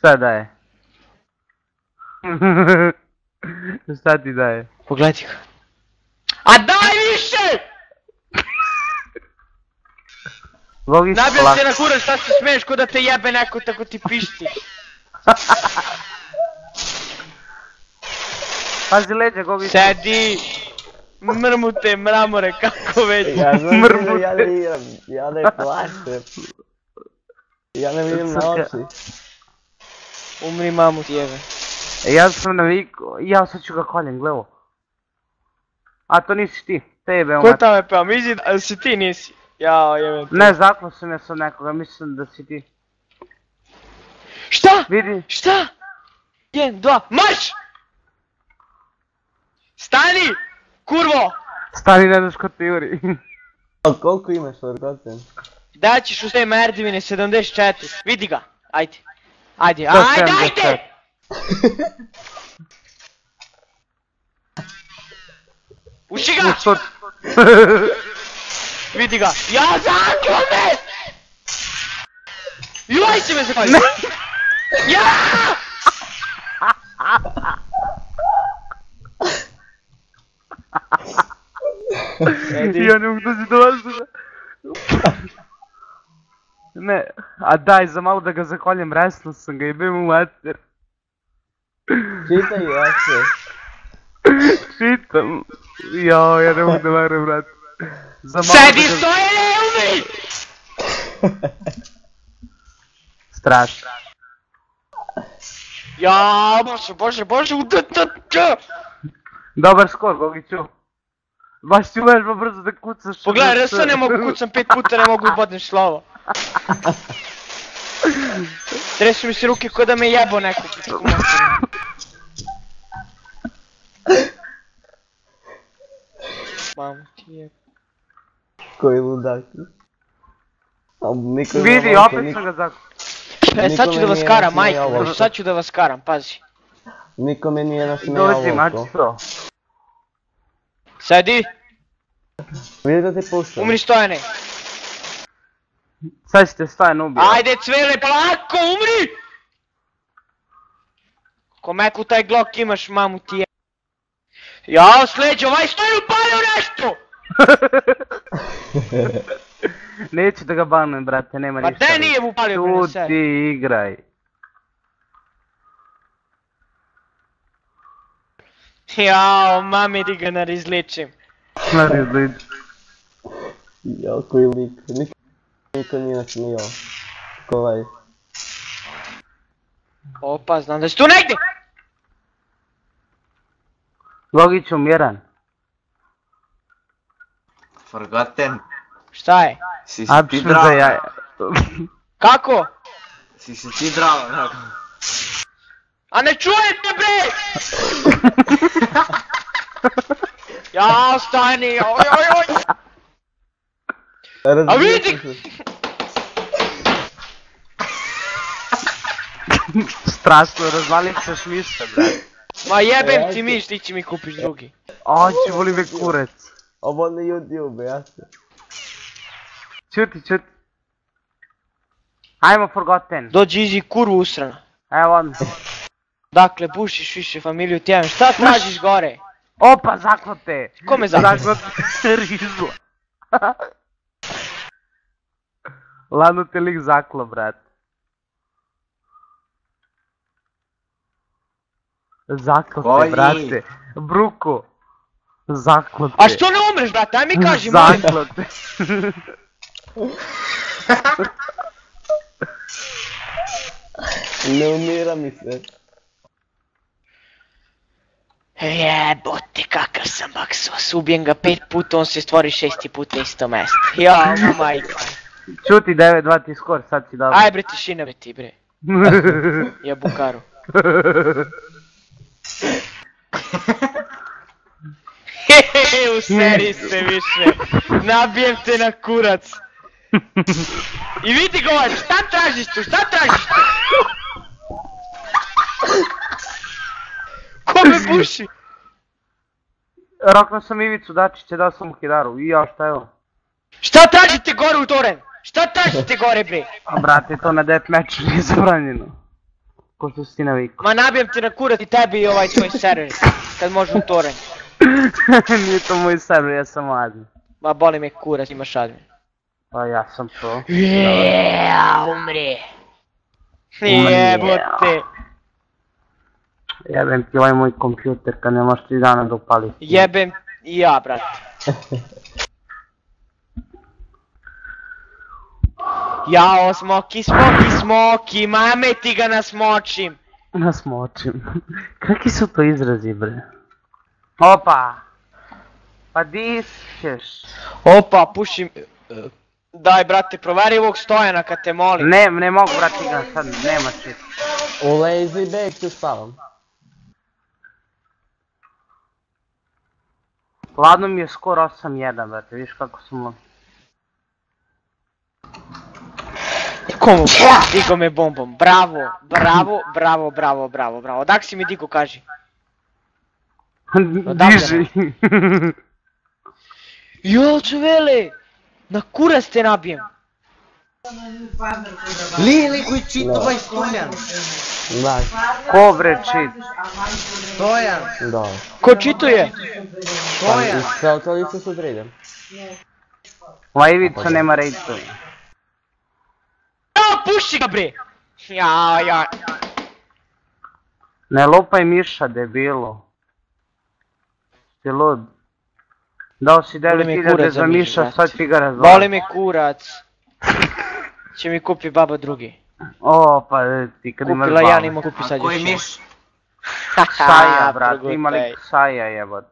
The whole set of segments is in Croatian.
Šta daje? Šta ti daje? Pogledaj ga. A daj više! Nabijam se na kurac, šta se smiješ ko da te jebe neko tako ti pišti. Pazi leđa, Gogiću. Sedi! Mrmute, mramore, kako već. Ja znam da ja ne igram, ja ne plašem. Ja ne vidim na oči. Umri mamu ti jebe. Ja sam navikao, ja sad ću ga koljem, gledo. A to nisi ti, tebe Ko tamo je peo, misli da si ti nisi? Jao, jebem te. Ne, zaklao sam ja sam nekoga, mislim da si ti. Šta? Vidi. Šta? 1, 2, marš! Stani! Kurvo! Stani, ne daš ko ti juri. A koliko imaš Forgotten? Daćiš u sve merdivine 74, vidi ga, ajde. Ajde, ajde, ajde! Uši ga! Vidi ga, ja zaklo me! Joj si me zapalio! Ja! Ja ne mogu doći do vas. Ne, a daj za malo da ga zakoljem, resno sam ga, jebem u mater. Čitaj jače. Čitam. Jao, ja ne mogu da verujem, brat. Sedi stoje, ne umri! Strašno. Ja, bože, Dobar skor, Gogiću. Baš ti umeš brzo da kucaš. Pogledaj, RS ne mogu kucam 5 puta, ne mogu bodnem slovo. Tresu mi se ruke ko da me jebo neko. Mamu ti jebo. Koji ludaki. Vidi, opet sam ga zakon. Sad ću da vas karam, majko, sad ću da vas karam, pazi. Nikome nije nasmijalo Dođi, mači to. Sedi! Vidi da te puštam. Umri Stojane! Sad ćete Stojan ubio. Ajde cvele, polako, umri! Ko meku taj glok imaš, mamu ti je. Jao, sleđe, ovaj Stojan upalio nešto! Neću da ga banujem, brate, nema ništa. Pa de nije upalio, bre, Tu ti igraj. Jao, mami di ga narizličim. Narizličim. Jao, koji lik. Niko nije nasmijao. Ko ovaj. Opa, znam da si tu negdje! Gogiću, miran. Forgotten. Šta je? Si ti drao. Kako? Si ti drao, onako. A ne čujem te, bre! Jao, stani, joj! A vidi! Strašno, razvalim se šmišta, brate. Ma jebem ti miš, ti će mi kupiš drugi. Oći, voli me kurec. Ovo na YouTube, jasno. Čuti. Ajmo Forgotten. Dođi izi kurvu usrana. Evo on. Dakle, bušiš više familiju tijem, šta tražiš gore? Opa, zaklote. Kome zaklote? Zaklote rizla. Ladno te lik zaklo, brat. Zaklote, brate. Bruko. Zaklote. A što ne umreš, brate, aj mi kaži, molim. Zaklote. Ne umira mi se. Jebote, kakav sam baksos, ubijem ga 5 puta, on se stvori 6 puta na isto mjesto. Jao, majko. Čuti 9-2 ti skor, sad si dobro. Aj bre, tišina bre ti bre. Jabukaru. Hehehe, useri se više. Nabijem te na kurac. I vidi govor, šta tražiš tu, šta tražiš tu? Ko me buši? Roknuo sam Ivicu Dačića, dao sam mu hidaru. I ja, šta je ovo? Šta tražite gore u toren? Šta tražite gore bre? A brate, to na deathmatchu nije zabranjeno. Ko što si ti navikao. Ma nabijem ti na kurac i tebi i ovaj tvoj server. Kad može u toren. Nije to moj server, ja sam admin. Ma boli me kurac, imaš admin. Pa ja sam to. Umri. Jebote. Jebem ti ovaj moj kompjuter kad ne možeš 3 dana da upališ. Jebem i ja, brate. Jao, smoki, mame ti ga nasmočim. Nasmočim. Kakvi su to izrazi, bre? Opa! Pa di ćeš? Opa, pušim. Daj, brate, proveri ovog Stojana kad te molim. Ne mogu, brati ga sad, nema shit. U lazy bake tu spavam. Ladno mi je skoro 8-1, brate, viš kako sam... Komu? Digo me bombom. Bravo. Odak si mi digo, kaži. Diži. Jol, čuvele! Na kurac te nabijem. Lili koji čita ovaj Stojan. Da, Ko bre cheat? Stojan. da. Ko čituje? Stojan. Sve to lice su tridem. Ovaj Ivica nema rejtova. Ja, puši ga bre! Ja. Ne lupaj miša, debilo. Ti lud. Dao si Boli me 9000 kurac za za miša, miš, sad ti ga razvali. Boli me kurac. Će mi kupi baba drugi. O, pa ti kad imaš Kupila ja, bale. nima kupi sad Koji još. miš? Saja, brat, Progutaj. ima li Saja jebot.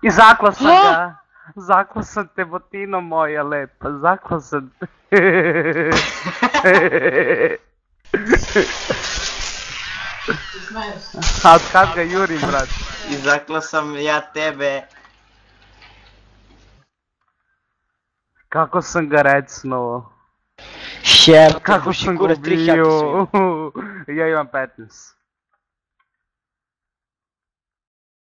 I zaklo sam ga. Zaklo sam te, botino moja lepa, zaklo sam te. A od kad ga jurim, brat? I zakla sam ja tebe. Kako sam ga recnuo. Jeb, Kako puši sam ga kurac 3000 svi. ubio. Ja imam 15.